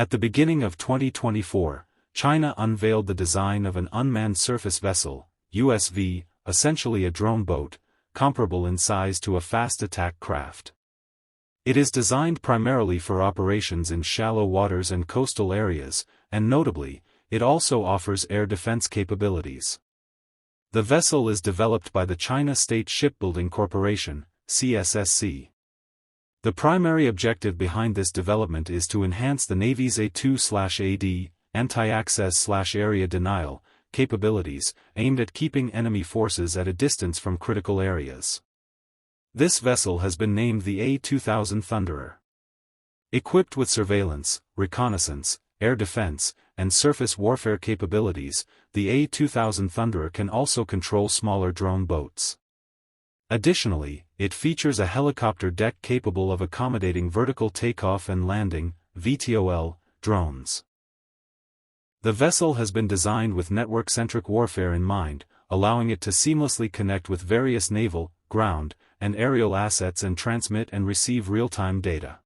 At the beginning of 2024, China unveiled the design of an unmanned surface vessel, USV, essentially a drone boat, comparable in size to a fast attack craft. It is designed primarily for operations in shallow waters and coastal areas, and notably, it also offers air defense capabilities. The vessel is developed by the China State Shipbuilding Corporation, CSSC. The primary objective behind this development is to enhance the Navy's A2/AD, anti-access/area denial, capabilities, aimed at keeping enemy forces at a distance from critical areas. This vessel has been named the A2000 Thunderer. Equipped with surveillance, reconnaissance, air defense, and surface warfare capabilities, the A2000 Thunderer can also control smaller drone boats. Additionally, it features a helicopter deck capable of accommodating vertical takeoff and landing, VTOL, drones. The vessel has been designed with network-centric warfare in mind, allowing it to seamlessly connect with various naval, ground, and aerial assets and transmit and receive real-time data.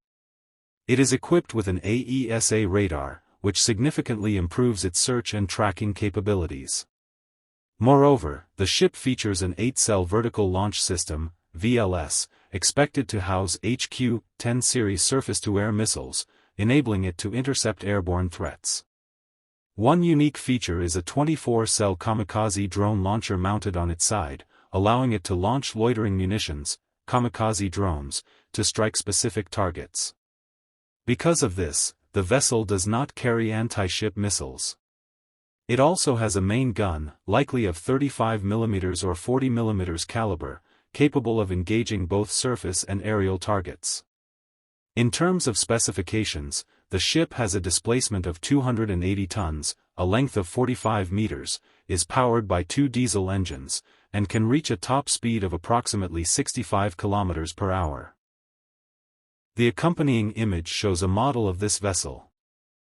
It is equipped with an AESA radar, which significantly improves its search and tracking capabilities. Moreover, the ship features an 8-cell vertical launch system, VLS, expected to house HQ-10 series surface-to-air missiles, enabling it to intercept airborne threats. One unique feature is a 24-cell Kamikaze drone launcher mounted on its side, allowing it to launch loitering munitions, Kamikaze drones, to strike specific targets. Because of this, the vessel does not carry anti-ship missiles. It also has a main gun, likely of 35mm or 40mm caliber, capable of engaging both surface and aerial targets. In terms of specifications, the ship has a displacement of 280 tons, a length of 45 meters, is powered by 2 diesel engines, and can reach a top speed of approximately 65 km per hour. The accompanying image shows a model of this vessel.